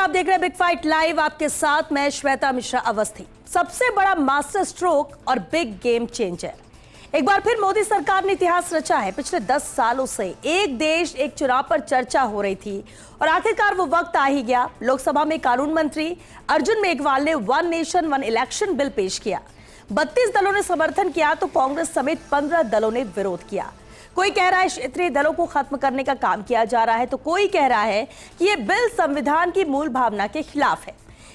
आप देख रहे हैं बिग फाइट लाइव, आपके साथ मैं श्वेता मिश्रा अवस्थी। सबसे बड़ा मास्टर स्ट्रोक और बिग गेम चेंजर, एक बार फिर मोदी सरकार ने इतिहास रचा है। पिछले 10 सालों से एक देश एक चुनाव पर चर्चा हो रही थी और आखिरकार वो वक्त आ ही गया। लोकसभा में कानून मंत्री अर्जुन मेघवाल ने one nation one election bill पेश किया। 32 दलों ने समर्थन किया तो कांग्रेस समेत 15 दलों ने विरोध किया। कोई कह रहा है क्षेत्रीय दलों को खत्म करने का काम किया जा रहा है, तो कोई कह रहा है कि यह बिल संविधान की मूल भावना के खिलाफ है।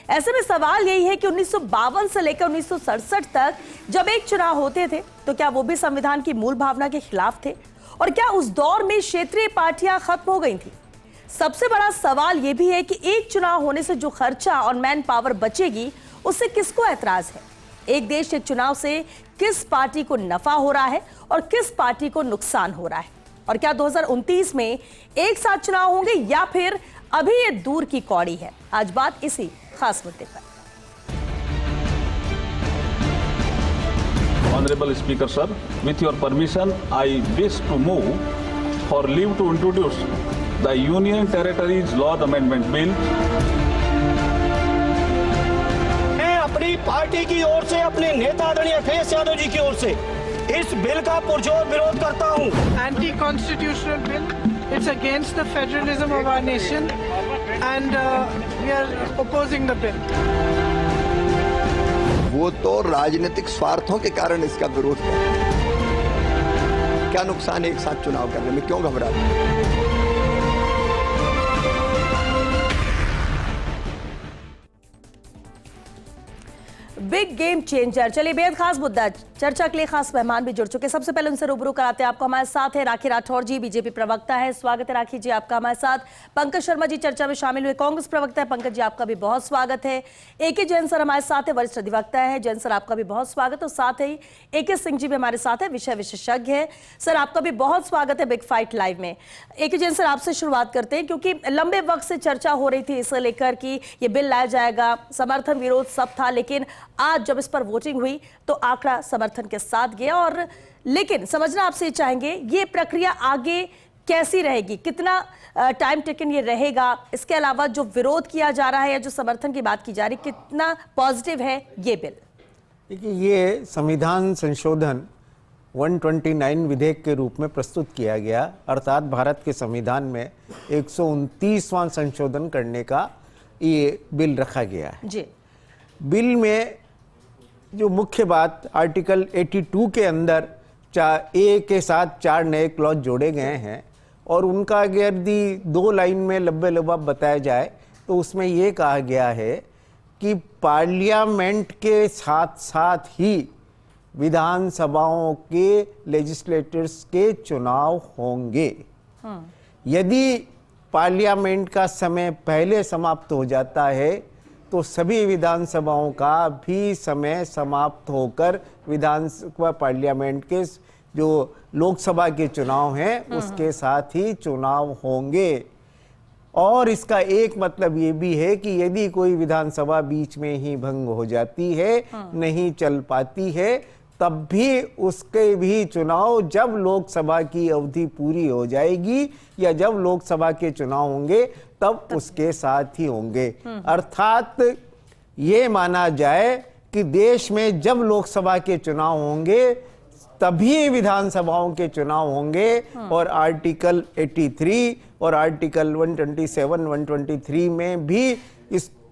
ऐसे में सवाल यही है कि 1952 से लेकर 1967 तक जब एक चुनाव होते थे तो क्या वो भी संविधान की मूल भावना के खिलाफ थे, और क्या उस दौर में क्षेत्रीय पार्टियां खत्म हो गई थी? सबसे बड़ा सवाल यह भी है कि एक चुनाव होने से जो खर्चा और मैन पावर बचेगी उससे किसको ऐतराज है? एक देश एक चुनाव से किस पार्टी को नफा हो रहा है और किस पार्टी को नुकसान हो रहा है? और क्या 2029 में एक साथ चुनाव होंगे या फिर अभी ये दूर की कौड़ी है? आज बात इसी खास मुद्दे पर। Honorable Speaker sir, with your permission, I wish to move for leave to introduce the Union Territories Law Amendment Bill. अपनी पार्टी की ओर से, अपने नेता आदरणीय अखिलेश यादव जी की ओर से इस बिल का पुरजोर विरोध करता हूं। Anti constitutional bill, it's against the federalism of our nation and we are opposing the bill. वो तो राजनीतिक स्वार्थों के कारण इसका विरोध कर रहे हैं। क्या नुकसान है एक साथ चुनाव करने में, क्यों घबराते हैं? Big game changer. चलिए, बेहद खास मुद्दा, चर्चा के लिए खास मेहमान भी जुड़ चुके। सबसे पहले उनसे रूबरू कराते हैं। आपको हमारे साथ है राखी राठौर जी, बीजेपी प्रवक्ता है। स्वागत है राखी जी आपका हमारे साथ। पंकज शर्मा जी चर्चा में शामिल हुए, कांग्रेस प्रवक्ता है। पंकज जी आपका भी बहुत स्वागत है। एके जैन सर हमारे साथ है, वरिष्ठ अधिवक्ता है। जैन सर आपका भी बहुत स्वागत है। और साथ ही एके सिंह जी भी हमारे साथ है, विषय विशेषज्ञ है। सर आपका भी बहुत स्वागत है बिग फाइट लाइव में। एके जैन सर आपसे शुरुआत करते हैं, क्योंकि लंबे वक्त से चर्चा हो रही थी इसे लेकर कि ये बिल लाया जाएगा, समर्थन विरोध सब था, लेकिन आज जब इस पर वोटिंग हुई तो आंकड़ा समर्थन के साथ गया। और लेकिन समझना आपसे चाहेंगे ये प्रक्रिया आगे कैसी रहेगी, कितना टाइम टेकन ये रहेगा? इसके अलावा जो विरोध किया जा रहा है या जो समर्थन की बात की जा रही, कितना पॉजिटिव है ये बिल? देखिए, ये संविधान संशोधन 129 विधेयक के रूप में प्रस्तुत किया गया, अर्थात भारत के संविधान में 129वां संशोधन करने का ये बिल रखा गया है जी। बिल में जो मुख्य बात, आर्टिकल 82 के अंदर ए के साथ 4 नए क्लॉज जोड़े गए हैं, और उनका अगर 2 लाइन में लब्बे लबाब बताया जाए तो उसमें ये कहा गया है कि पार्लियामेंट के साथ साथ ही विधानसभाओं के लेजिस्लेटर्स के चुनाव होंगे। यदि पार्लियामेंट का समय पहले समाप्त हो जाता है तो सभी विधानसभाओं का भी समय समाप्त होकर विधानसभा पार्लियामेंट के जो लोकसभा के चुनाव हैं उसके साथ ही चुनाव होंगे। और इसका एक मतलब ये भी है कि यदि कोई विधानसभा बीच में ही भंग हो जाती है, नहीं चल पाती है, तब भी उसके भी चुनाव जब लोकसभा की अवधि पूरी हो जाएगी या जब लोकसभा के चुनाव होंगे तब उसके साथ ही होंगे। अर्थात ये माना जाए कि देश में जब लोकसभा के चुनाव होंगे तभी विधानसभाओं के चुनाव होंगे। और आर्टिकल 83 और आर्टिकल 127, 123 में भी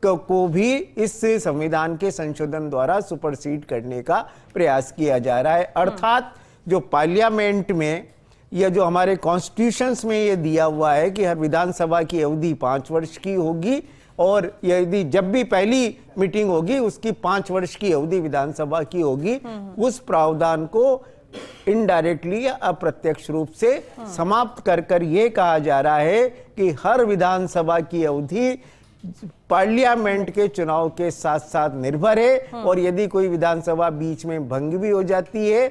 को भी इस संविधान के संशोधन द्वारा सुपरसीड करने का प्रयास किया जा रहा है। अर्थात जो पार्लियामेंट में या जो हमारे कॉन्स्टिट्यूशंस में ये दिया हुआ है कि हर विधानसभा की अवधि 5 वर्ष की होगी, और यदि जब भी पहली मीटिंग होगी उसकी 5 वर्ष की अवधि विधानसभा की होगी, उस प्रावधान को इनडायरेक्टली या अप्रत्यक्ष रूप से समाप्त कर ये कहा जा रहा है कि हर विधानसभा की अवधि पार्लियामेंट के चुनाव के साथ साथ निर्भर है। और यदि कोई विधानसभा बीच में भंग भी हो जाती है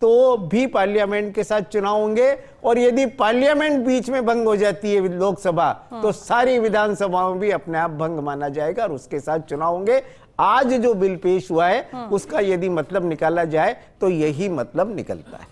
तो भी पार्लियामेंट के साथ चुनाव होंगे, और यदि पार्लियामेंट बीच में भंग हो जाती है लोकसभा तो सारी विधानसभाओं भी अपने आप भंग माना जाएगा और उसके साथ चुनाव होंगे। आज जो बिल पेश हुआ है उसका यदि मतलब निकाला जाए तो यही मतलब निकलता है।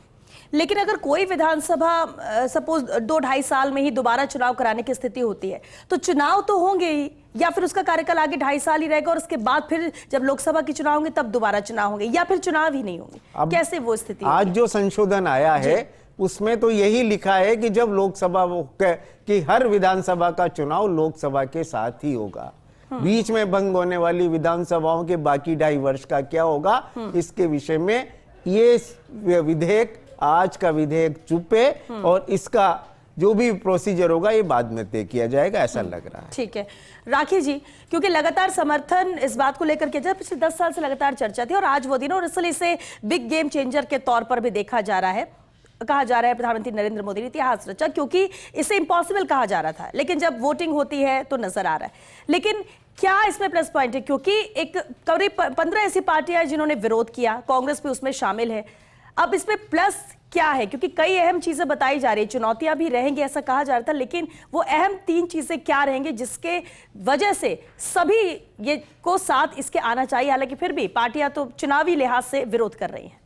लेकिन अगर कोई विधानसभा सपोज 2-2.5 साल में ही दोबारा चुनाव कराने की स्थिति होती है तो चुनाव तो होंगे ही, या फिर उसका कार्यकाल आगे 2.5 साल ही रहेगा और उसके बाद फिर जब लोकसभा के चुनाव होंगे तब दोबारा चुनाव होंगे, या फिर चुनाव ही नहीं होंगे? कैसे वो स्थिति आज होगी? जो संशोधन आया है उसमें तो यही लिखा है कि जब लोकसभा कि हर विधानसभा का चुनाव लोकसभा के साथ ही होगा। बीच में भंग होने वाली विधानसभाओं के बाकी 2.5 वर्ष का क्या होगा, इसके विषय में ये विधेयक, आज का विधेयक चुप है और इसका जो भी प्रोसीजर होगा ये बाद में तय किया जाएगा, ऐसा लग रहा है। ठीक है राखी जी, क्योंकि लगातार समर्थन इस बात को लेकर किया जाए, पिछले 10 साल से लगातार चर्चा थी और आज वो दिन, और इसलिए इसे बिग गेम चेंजर के तौर पर भी देखा जा रहा है। कहा जा रहा है प्रधानमंत्री नरेंद्र मोदी ने इतिहास रचा, क्योंकि इसे इम्पॉसिबल कहा जा रहा था, लेकिन जब वोटिंग होती है तो नजर आ रहा है। लेकिन क्या इसमें प्लस पॉइंट है? क्योंकि एक करीब 15 ऐसी पार्टियां हैं जिन्होंने विरोध किया, कांग्रेस भी उसमें शामिल है। अब इसमें प्लस क्या है? क्योंकि कई अहम चीजें बताई जा रही है, चुनौतियां भी रहेंगी ऐसा कहा जा रहा था, लेकिन वो अहम 3 चीजें क्या रहेंगी जिसके वजह से सभी ये को साथ इसके आना चाहिए? हालांकि फिर भी पार्टियां तो चुनावी लिहाज से विरोध कर रही हैं।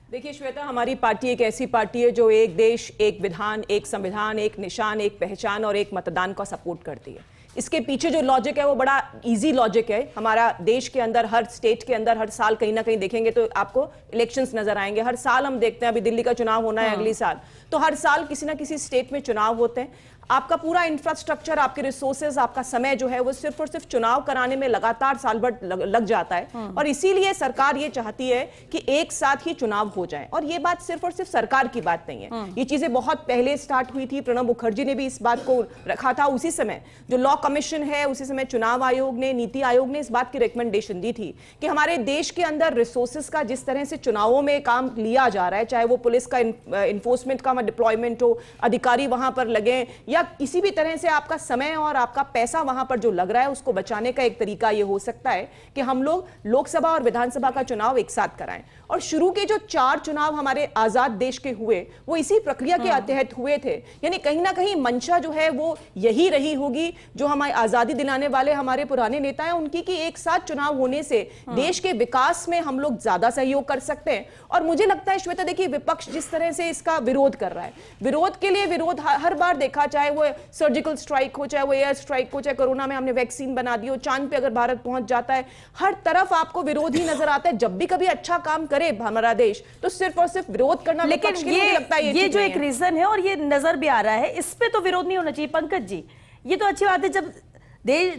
देखिए श्वेता, हमारी पार्टी एक ऐसी पार्टी है जो एक देश, एक विधान, एक संविधान, एक निशान, एक पहचान और एक मतदान का सपोर्ट करती है। इसके पीछे जो लॉजिक है वो बड़ा इजी लॉजिक है। हमारा देश के अंदर, हर स्टेट के अंदर हर साल कहीं ना कहीं देखेंगे तो आपको इलेक्शंस नजर आएंगे। हर साल हम देखते हैं, अभी दिल्ली का चुनाव होना है अगली साल, तो हर साल किसी ना किसी स्टेट में चुनाव होते हैं। आपका पूरा इंफ्रास्ट्रक्चर, आपके रिसोर्सेज, आपका समय जो है वो सिर्फ और सिर्फ चुनाव कराने में लगातार साल भर लग जाता है। और इसीलिए सरकार ये चाहती है कि एक साथ ही चुनाव हो जाए। और ये बात सिर्फ और सिर्फ सरकार की बात नहीं है, ये चीजें बहुत पहले स्टार्ट हुई थी। प्रणब मुखर्जी ने भी इस बात को रखा था। उसी समय जो लॉ कमीशन है, उसी समय चुनाव आयोग ने, नीति आयोग ने इस बात की रिकमेंडेशन दी थी कि हमारे देश के अंदर रिसोर्सेज का जिस तरह से चुनावों में काम लिया जा रहा है, चाहे वो पुलिस का इन्फोर्समेंट का डिप्लॉयमेंट हो, अधिकारी वहां पर लगे, या किसी भी तरह से आपका समय और आपका पैसा वहां पर जो लग रहा है उसको बचाने का एक तरीका ये हो सकता है कि हम लोग लोकसभा और विधानसभा का चुनाव एक साथ कराएं। और शुरू के जो 4 चुनाव हमारे आजाद देश के हुए वो इसी प्रक्रिया के तहत हुए थे। यानी कहीं ना कहीं मंशा जो है वो यही रही होगी जो हमारी आजादी दिलाने वाले हमारे पुराने नेता हैं उनकी, कि एक साथ चुनाव होने से देश के विकास में हम लोग ज्यादा सहयोग कर सकते हैं। और मुझे लगता है श्वेता, देखिए विपक्ष जिस तरह से इसका विरोध कर रहा है, विरोध के लिए विरोध हर बार देखा, चाहे वो सर्जिकल स्ट्राइक हो, चाहे वो एयर स्ट्राइक हो, चाहे कोरोना में हमने वैक्सीन बना दी हो, चांद पे अगर भारत पहुंच जाता है, हर तरफ आपको विरोध ही नजर आता है। जब भी कभी अच्छा काम करे हमारा देश तो सिर्फ और सिर्फ विरोध करना, लेकिन ये जो एक रीजन है और ये नजर भी आ रहा है, इस पे तो विरोध नहीं होना चाहिए। पंकज जी, ये तो अच्छी बात है, जब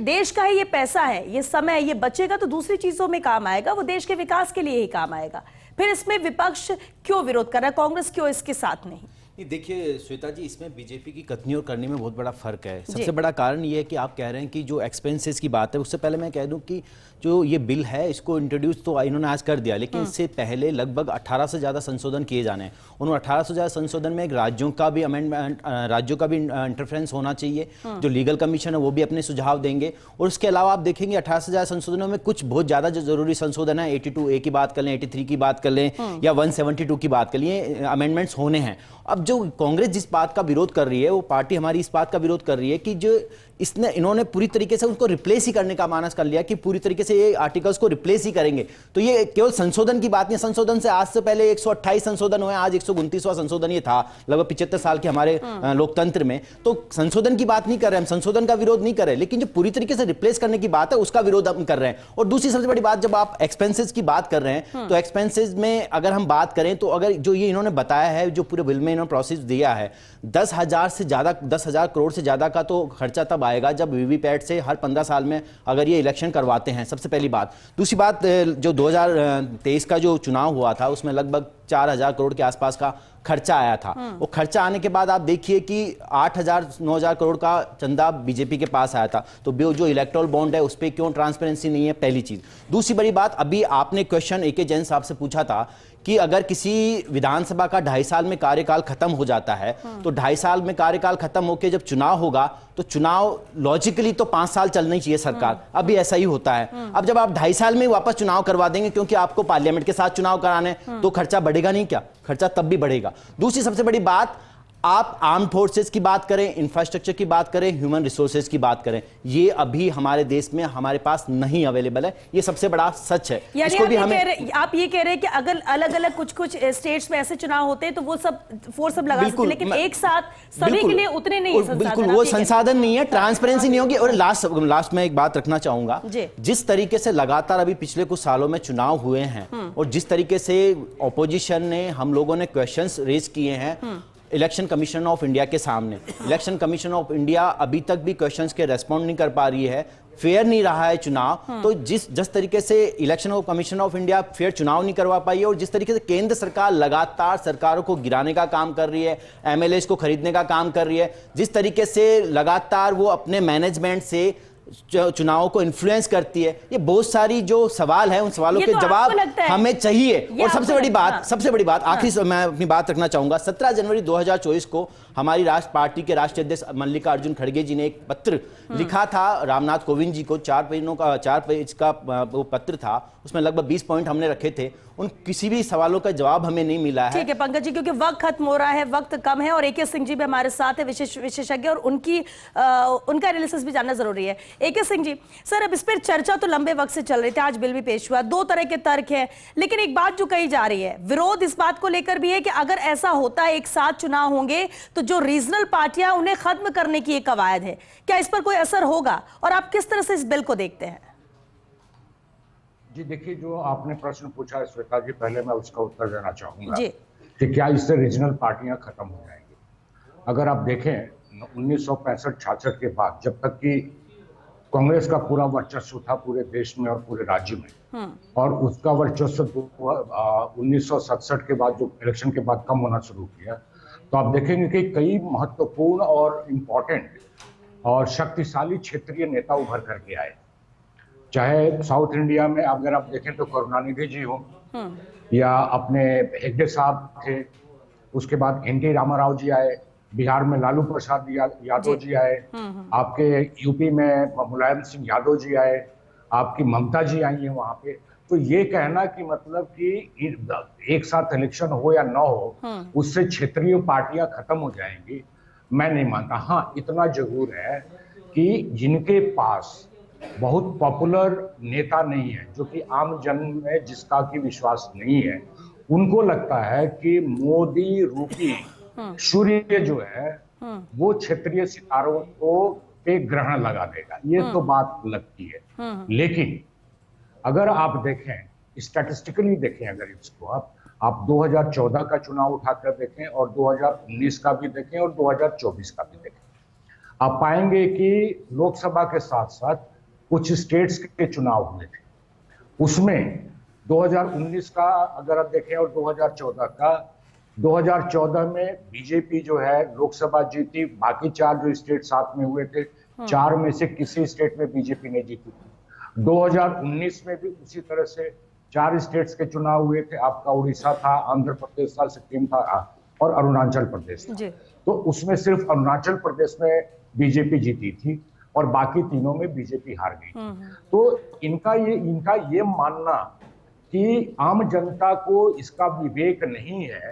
देश का ही ये पैसा है, ये समय, ये बचेगा तो दूसरी चीजों में काम आएगा, वो देश के विकास के लिए ही काम आएगा। फिर इसमें विपक्ष क्यों विरोध कर रहा है, कांग्रेस क्यों इसके साथ नहीं? देखिए श्वेता जी, इसमें बीजेपी की कथनी और करनी में बहुत बड़ा फर्क है। सबसे बड़ा कारण ये है कि आप कह रहे हैं कि जो एक्सपेंसेस की बात है, उससे पहले मैं कह दूं कि जो ये बिल है इसको इंट्रोड्यूस तो इन्होंने आज कर दिया, लेकिन इससे पहले लगभग 18 से ज़्यादा संशोधन किए जाने हैं। उन 18 से ज़्यादा संशोधन में राज्यों का भी अमेंडमेंट, राज्यों का भी इंटरफेरेंस होना चाहिए। जो लीगल कमीशन है वो भी अपने सुझाव देंगे। और उसके अलावा आप देखेंगे 18 से ज़्यादा संशोधनों में कुछ बहुत ज़्यादा जो जरूरी संशोधन है, 82A की बात कर लें, 83 की बात कर लें या 172 की बात कर लें, अमेंडमेंट्स होने हैं। अब जो कांग्रेस जिस बात का विरोध कर रही है, वो पार्टी हमारी इस बात का विरोध कर रही है कि जो इन्होंने पूरी तरीके से उनको रिप्लेस ही करने का मानस कर लिया कि पूरी तरीके से ये आर्टिकल्स को रिप्लेस ही करेंगे। तो ये केवल संशोधन की बात नहीं, संशोधन से आज से पहले 128 संशोधन हुए, आज 129वां संशोधन ये था लगभग 75 साल के हमारे लोकतंत्र में। तो संशोधन की बात नहीं कर रहे हम, संशोधन का विरोध नहीं कर रहे, लेकिन जो पूरी तरीके से रिप्लेस करने की बात है उसका विरोध हम कर रहे हैं। और दूसरी सबसे बड़ी बात, जब आप एक्सपेंसेस की बात कर रहे हैं तो एक्सपेंसेस में अगर हम बात करें तो अगर जो ये इन्होंने बताया है, जो पूरे बिल में इन्होंने प्रोसेस दिया है, 10,000 करोड़ से ज्यादा का तो खर्चा तब आएगा जब वीवीपैट से हर 15 साल में अगर ये इलेक्शन करवाते हैं, सबसे पहली बात। दूसरी बात, जो 2023 का जो चुनाव हुआ था उसमें लगभग 4,000 करोड़ के आसपास का खर्चा आया था। वो खर्चा आने के बाद आप देखिए कि 8,000-9,000 करोड़ का चंदा बीजेपी के पास आया था। तो जो इलेक्टोरल बॉन्ड है उस पर क्यों ट्रांसपेरेंसी नहीं है, पहली चीज। दूसरी बड़ी बात, अभी आपने क्वेश्चन ए के जैन साहब से पूछा था कि अगर किसी विधानसभा का 2.5 साल में कार्यकाल खत्म हो जाता है तो 2.5 साल में कार्यकाल खत्म होकर जब चुनाव होगा तो चुनाव लॉजिकली तो 5 साल चलना ही चाहिए सरकार। अभी ऐसा ही होता है। अब जब आप 2.5 साल में वापस चुनाव करवा देंगे क्योंकि आपको पार्लियामेंट के साथ चुनाव कराने, तो खर्चा बढ़ेगा नहीं क्या? खर्चा तब भी बढ़ेगा। दूसरी सबसे बड़ी बात, आप आर्म फोर्सेस की बात करें, इंफ्रास्ट्रक्चर की बात करें, ह्यूमन रिसोर्सेज की बात करें, ये अभी हमारे देश में हमारे पास नहीं अवेलेबल है। ये सबसे बड़ा सच है। यानी आप ये कह रहे हैं कि अगर अलग अलग कुछ स्टेट्स में ऐसे चुनाव होते हैं तो वो सब फोर्स सब लगा सकते हैं, लेकिन एक साथ सभी के लिए उतने नहीं है। बिल्कुल वो संसाधन नहीं है, ट्रांसपेरेंसी नहीं होगी। और लास्ट में एक बात रखना चाहूंगा, जिस तरीके से लगातार अभी पिछले कुछ सालों में चुनाव हुए हैं और जिस तरीके से ऑपोजिशन ने, हम लोगों ने क्वेश्चंस रेज किए हैं इलेक्शन कमीशन ऑफ इंडिया के सामने, इलेक्शन कमीशन ऑफ इंडिया अभी तक भी क्वेश्चंस के रेस्पॉन्ड नहीं कर पा रही है, फेयर नहीं रहा है चुनाव। तो जिस तरीके से election commission of India fair चुनाव नहीं करवा पाई है और जिस तरीके से केंद्र सरकार लगातार सरकारों को गिराने का काम कर रही है, एमएलएस को खरीदने का काम कर रही है, जिस तरीके से लगातार वो अपने मैनेजमेंट से चुनावों को इन्फ्लुएंस करती है, ये बहुत सारी जो सवाल है उन सवालों के जवाब हमें चाहिए। और सबसे बड़ी बात आखिरी मैं अपनी बात रखना चाहूंगा, 17 जनवरी 2024 को हमारी राष्ट्र पार्टी के राष्ट्रीय अध्यक्ष मल्लिकार्जुन खड़गे जी ने एक पत्र लिखा था रामनाथ कोविंद जी को, 4 पेज का वो पत्र था, उसमें लगभग 20 पॉइंट हमने रखे थे। उन किसी भी सवालों का जवाब हमें नहीं मिला है। ठीक है पंकज जी, क्योंकि वक्त खत्म हो रहा है, वक्त कम है और AK सिंह जी भी हमारे साथ है, विशेषज्ञ, और उनका एनालिसिस भी जानना जरूरी है। AK सिंह जी, सर अब इस पर चर्चा तो लंबे वक्त से चल रही थी, आज बिल भी पेश हुआ, दो तरह के तर्क हैं, लेकिन एक बात जो कही जा रही है, विरोध इस बात को लेकर भी है कि अगर ऐसा होता है एक साथ चुनाव होंगे तो जो रीजनल पार्टियां उन्हें खत्म करने की एक कवायद है, क्या इस पर कोई असर होगा और आप किस तरह से इस बिल को देखते हैं? जी देखिए, जो आपने प्रश्न पूछा है श्वेता जी, पहले मैं उसका उत्तर देना चाहूंगा कि क्या इससे रीजनल पार्टियां खत्म हो जाएंगी। अगर आप देखें 1965-66 के बाद, जब तक कि कांग्रेस का पूरा वर्चस्व था पूरे देश में और पूरे राज्य में, और उसका वर्चस्व 1967 के बाद जो इलेक्शन के बाद कम होना शुरू किया, तो आप देखेंगे कि कई महत्वपूर्ण और इम्पोर्टेंट और शक्तिशाली क्षेत्रीय नेता उभर करके आए। चाहे साउथ इंडिया में अगर आप देखें तो करुणानिधि जी हो, या अपने हेगड़े साहब थे, उसके बाद NT रामाराव जी आए, बिहार में लालू प्रसाद यादव जी आए, आपके यूपी में मुलायम सिंह यादव जी आए, आपकी ममता जी आई है वहां पे। तो ये कहना कि मतलब कि एक साथ इलेक्शन हो या ना हो, उससे क्षेत्रीय पार्टियां खत्म हो जाएंगी, मैं नहीं मानता। हाँ, इतना जरूर है कि जिनके पास बहुत पॉपुलर नेता नहीं है, जो कि आम जन में जिसका की विश्वास नहीं है, उनको लगता है कि मोदी रूपी सूर्य जो है वो क्षेत्रीय सितारों को पे ग्रहण लगा देगा, ये तो बात लगती है। लेकिन अगर आप देखें, स्टैटिस्टिकली देखें, अगर इसको आप 2014 का चुनाव उठाकर देखें और 2019 का भी देखें और 2024 का भी देखें, आप पाएंगे कि लोकसभा के साथ साथ कुछ स्टेट्स के चुनाव हुए थे, उसमें 2019 का अगर आप देखें और 2014 का, 2014 में बीजेपी जो है लोकसभा जीती, बाकी 4 जो स्टेट साथ में हुए थे, 4 में से किसी स्टेट में बीजेपी नहीं जीती थी। 2019 में भी उसी तरह से 4 स्टेट्स के चुनाव हुए थे, आपका उड़ीसा था, आंध्र प्रदेश था, सिक्किम था और अरुणाचल प्रदेश था। तो उसमें सिर्फ अरुणाचल प्रदेश में बीजेपी जीती थी और बाकी तीनों में बीजेपी हार गई। तो इनका ये मानना कि आम जनता को इसका विवेक नहीं है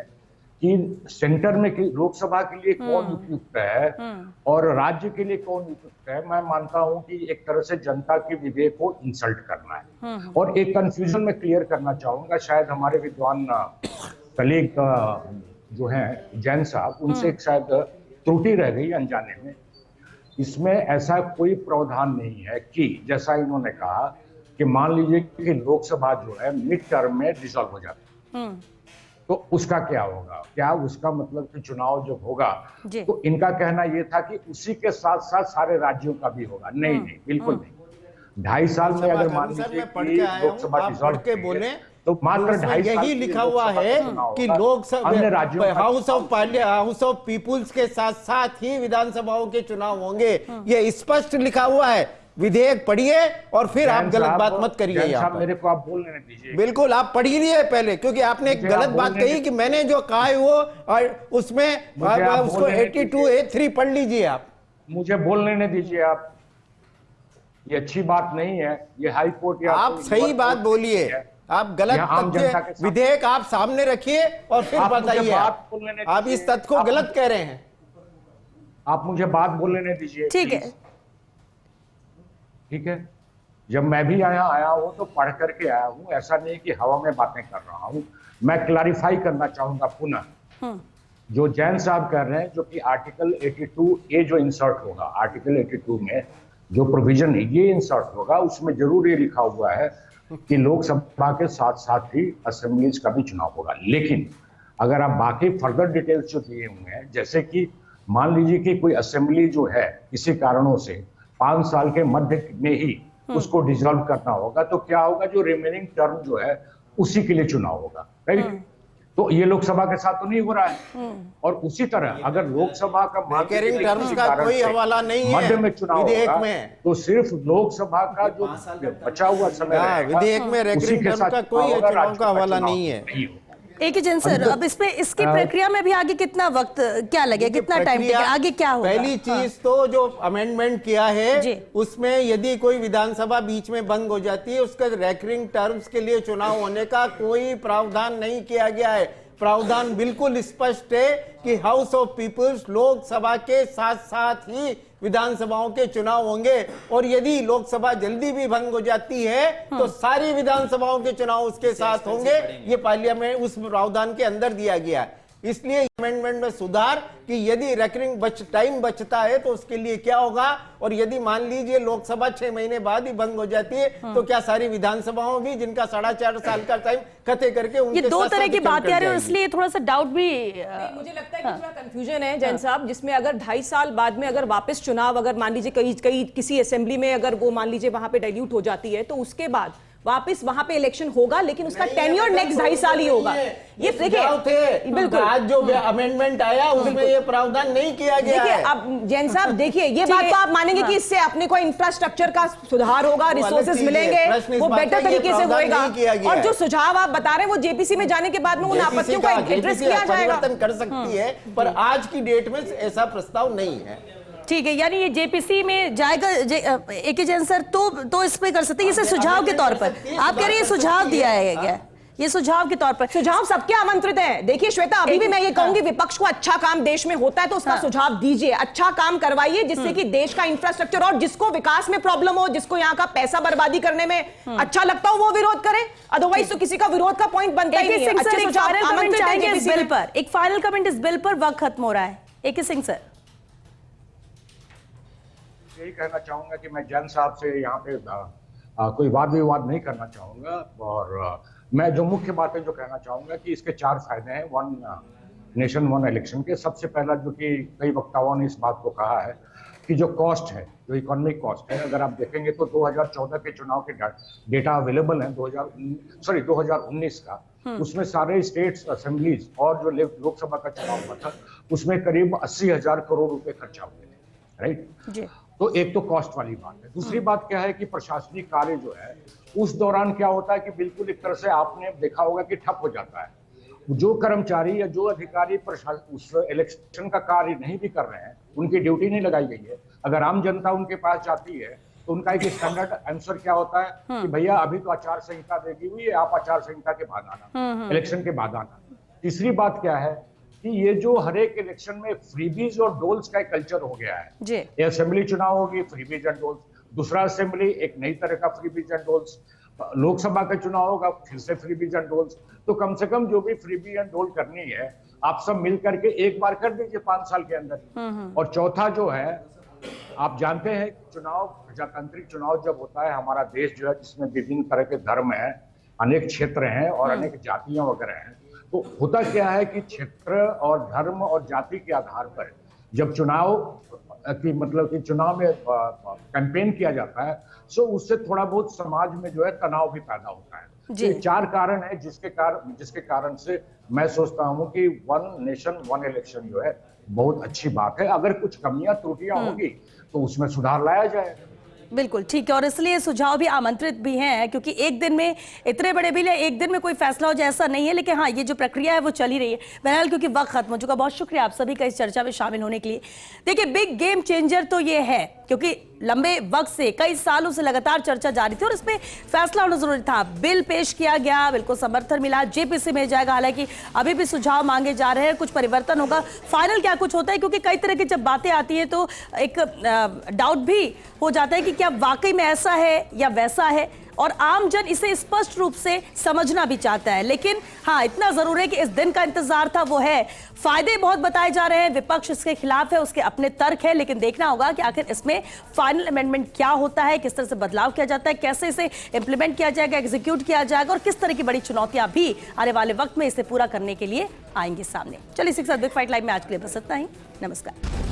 कि सेंटर में लोकसभा के लिए कौन उपयुक्त है और राज्य के लिए कौन उपयुक्त है, मैं मानता हूं कि एक तरह से जनता के विवेक को इंसल्ट करना है। और एक कंफ्यूजन में क्लियर करना चाहूंगा, शायद हमारे विद्वान कलीग जो हैं जैन साहब, उनसे शायद त्रुटि रह गई अनजाने में। इसमें ऐसा कोई प्रावधान नहीं है कि जैसा इन्होंने कहा कि मान लीजिए कि लोकसभा जो है मिड टर्म में डिसॉल्व हो जाती है, तो उसका क्या होगा? क्या उसका मतलब कि चुनाव जब होगा तो इनका कहना यह था कि उसी के साथ साथ सारे राज्यों का भी होगा। नहीं, बिल्कुल नहीं। 2.5 साल में अगर मान लीजिए कि लोकसभा डिसॉल्व के बोले तो मात्र 2.5 साल यही लिखा हुआ है कि लोकसभा हाउस ऑफ पीपुल्स के साथ साथ ही विधानसभाओं के चुनाव होंगे, ये स्पष्ट लिखा हुआ है। विधेयक पढ़िए और फिर आप गलत बात मत करिए। यहाँ पर मेरे को आप बोल लेने दीजिए। बिल्कुल, आप पढ़िए पहले, क्योंकि आपने एक गलत बात कही कि मैंने जो कहा है वो, और उसमें उसको 82A3 पढ़ लीजिए आप। मुझे बोल लेने दीजिए आप, ये अच्छी बात नहीं है। ये हाई कोर्ट या आप सही बात बोलिए, आप गलत तथ्य विधेयक आप सामने रखिए और फिर बताइए। आप इस तथ्य को गलत कह रहे हैं। आप मुझे बात बोलने दीजिए। ठीक है, ठीक है। जब मैं भी आया हूं तो पढ़ करके आया हूं, ऐसा नहीं कि हवा में बातें कर रहा हूं। मैं क्लैरिफाई करना चाहूंगा पुनः, जो जैन साहब कह रहे हैं, जो कि आर्टिकल 82A जो इंसर्ट होगा, आर्टिकल 82 में जो प्रोविजन है ये इंसर्ट होगा, उसमें जरूर ये लिखा हुआ है कि लोकसभा के साथ साथ ही असेंबलीज का भी चुनाव होगा। लेकिन अगर आप बाकी फर्दर डिटेल्स जो दिए हुए हैं, जैसे कि मान लीजिए कि कोई असेंबली जो है किसी कारणों से 5 साल के मध्य में ही उसको डिसॉल्व करना होगा, तो क्या होगा, जो रिमेनिंग टर्म जो है उसी के लिए चुनाव होगा, राइट? तो ये लोकसभा के साथ तो नहीं हो रहा है। और उसी तरह अगर लोकसभा का टर्म्स का कोई हवाला नहीं है मध्य में चुनाव विधेयक होगा, में, तो सिर्फ लोकसभा का जो बचा हुआ समय रहेगा, विधेयक में रेकरिंग टर्म का कोई चुनाव का हवाला नहीं है। एक जैन सर, अब इसकी प्रक्रिया में भी आगे कितना वक्त क्या लगे, कितना टाइम लगेगा, आगे क्या होगा? पहली चीज तो जो अमेंडमेंट किया है उसमें यदि कोई विधानसभा बीच में बंद हो जाती है, उसका रेकरिंग टर्म्स के लिए चुनाव होने का कोई प्रावधान नहीं किया गया है। प्रावधान बिल्कुल स्पष्ट है कि हाउस ऑफ पीपल्स लोकसभा के साथ साथ ही विधानसभाओं के चुनाव होंगे, और यदि लोकसभा जल्दी भी भंग हो जाती है तो सारी विधानसभाओं के चुनाव उसके साथ होंगे। ये पार्लियामेंट उस प्रावधान के अंदर दिया गया है। इसलिए अमेंडमेंट में सुधार कि यदि रेकरिंग टाइम बचता है तो उसके लिए क्या होगा, और यदि मान लीजिए लोकसभा 6 महीने बाद ही भंग हो जाती है तो क्या सारी विधानसभाओं भी जिनका 4.5 साल का टाइम खत्म करके उनके ये 2 तरह की बातें आ रही है, इसलिए थोड़ा सा डाउट भी मुझे लगता है कि थोड़ा कंफ्यूजन है जैन साहब, जिसमें अगर 2.5 साल बाद में अगर वापस चुनाव, अगर मान लीजिए कई किसी असेंबली में अगर वो मान लीजिए वहां पे डाइल्यूट हो जाती है, तो उसके बाद वापस वहां पे इलेक्शन होगा, लेकिन उसका टेन्योर नेक्स्ट 2.5 साल ही होगा। ये देखिए बिल्कुल आज जो अमेंडमेंट आया उसमें ये प्रावधान नहीं किया गया है। अब जैन साहब देखिए, ये बात तो आप मानेंगे कि इससे अपने को इंफ्रास्ट्रक्चर का सुधार होगा, रिसोर्सेज मिलेंगे, वो बेटर तरीके से होएगा। और जो सुझाव आप बता रहे हैं वो जेपीसी में जाने के बाद में उन आपत्तियों का एड्रेस किया जाएगा। कर सकती है, पर आज की डेट में ऐसा प्रस्ताव नहीं है। ठीक है, यानी ये जेपीसी में जाएगा। एक जैन सर तो इस पे कर सकते हैं, इसे सुझाव के तौर पर आप कह रहे हैं सुझाव दिया है क्या? ये सुझाव के तौर पर, सुझाव सबके आमंत्रित हैं। देखिए श्वेता, अभी भी मैं ये कहूंगी, विपक्ष को अच्छा काम देश में होता है तो उसका सुझाव दीजिए, अच्छा काम करवाइए, जिससे कि देश का इंफ्रास्ट्रक्चर, और जिसको विकास में प्रॉब्लम हो, जिसको यहाँ का पैसा बर्बादी करने में अच्छा लगता हो, वो विरोध करे। अदरवाइज तो किसी का विरोध का पॉइंट बनता ही नहीं है। अच्छे सुझाव आमंत्रित हैं इस बिल पर। एक फाइनल कमेंट इस बिल पर, वक्त खत्म हो रहा है। AK सिंह सर, यही कहना चाहूंगा कि मैं जैन साहब से यहाँ पे कोई वाद विवाद नहीं करना चाहूंगा, और मैं जो मुख्य बातें जो कहना चाहूंगा कि इसके 4 फायदे हैं 1 नेशन 1 इलेक्शन के। सबसे पहला, जो कि कई वक्ताओं ने इस बात को कहा है कि जो कॉस्ट है, जो इकोनॉमिक कॉस्ट है, अगर आप देखेंगे तो 2014 के चुनाव के डेटा अवेलेबल है 2019 का, उसमें सारे स्टेट्स असेंबलीज और जो लोकसभा का चुनाव हुआ था उसमें करीब 80,000 करोड़ रुपए खर्चा हुए थे, राइट? तो एक तो कॉस्ट वाली बात है। दूसरी बात क्या है कि प्रशासनिक कार्य जो है उस दौरान क्या होता है कि बिल्कुल एक तरह से आपने देखा होगा कि ठप हो जाता है। जो कर्मचारी या जो अधिकारी उस इलेक्शन का कार्य नहीं भी कर रहे हैं, उनकी ड्यूटी नहीं लगाई गई है, अगर आम जनता उनके पास जाती है तो उनका एक स्टैंडर्ड आंसर क्या होता है कि भैया अभी तो आचार संहिता देगी हुई है, आप आचार संहिता के बाद आना, इलेक्शन के बाद आना। तीसरी बात क्या है कि ये जो हर एक इलेक्शन में फ्रीबीज और डोल्स का एक कल्चर हो गया है। ये असेंबली चुनाव होगी, फ्रीबीज एंड डोल्स, दूसरा असेंबली एक नई तरह का फ्रीबीज एंड डोल्स, लोकसभा का चुनाव होगा फिर से फ्रीबीज एंड डोल्स। तो कम से कम जो भी फ्रीबी एंड डोल करनी है आप सब मिल करके एक बार कर दीजिए 5 साल के अंदर। और चौथा जो है, आप जानते हैं चुनाव, प्रजातांत्रिक चुनाव जब होता है, हमारा देश जो है जिसमें विभिन्न तरह के धर्म है, अनेक क्षेत्र हैं और अनेक जातियां वगैरह हैं, तो होता क्या है कि क्षेत्र और धर्म और जाति के आधार पर जब चुनाव की मतलब कि चुनाव में कैंपेन किया जाता है, सो उससे थोड़ा बहुत समाज में जो है तनाव भी पैदा होता है। ये 4 कारण है जिसके कारण से मैं सोचता हूँ कि 1 नेशन 1 इलेक्शन जो है बहुत अच्छी बात है। अगर कुछ कमियां त्रुटियां होगी तो उसमें सुधार लाया जाए। बिल्कुल ठीक है, और इसलिए सुझाव भी आमंत्रित भी हैं, क्योंकि एक दिन में इतने बड़े बिल है, एक दिन में कोई फैसला हो जाए ऐसा नहीं है, लेकिन हाँ ये जो प्रक्रिया है वो चल ही रही है। बहरहाल क्योंकि वक्त खत्म हो चुका, बहुत शुक्रिया आप सभी का इस चर्चा में शामिल होने के लिए। देखिए, बिग गेम चेंजर तो ये है, क्योंकि लंबे वक्त से, कई सालों से लगातार चर्चा जारी थी और इसमें फैसला होना जरूरी था। बिल पेश किया गया, बिल को समर्थन मिला, जेपीसी में जाएगा। हालांकि अभी भी सुझाव मांगे जा रहे हैं, कुछ परिवर्तन होगा, फाइनल क्या कुछ होता है, क्योंकि कई तरह की जब बातें आती हैं तो एक डाउट भी हो जाता है कि क्या वाकई में ऐसा है या वैसा है, और आम जन इसे स्पष्ट रूप से समझना भी चाहता है। लेकिन हाँ, इतना जरूर है कि इस दिन का इंतजार था, वो है। फायदे बहुत बताए जा रहे हैं, विपक्ष इसके खिलाफ है, उसके अपने तर्क है, लेकिन देखना होगा कि आखिर इसमें फाइनल अमेंडमेंट क्या होता है, किस तरह से बदलाव किया जाता है, कैसे इसे इंप्लीमेंट किया जाएगा, एग्जीक्यूट किया जाएगा, और किस तरह की बड़ी चुनौतियां भी आने वाले वक्त में इसे पूरा करने के लिए आएंगी सामने। चलिए इसी के साथ बिग फाइट लाइव में आज के लिए बस इतना ही। नमस्कार।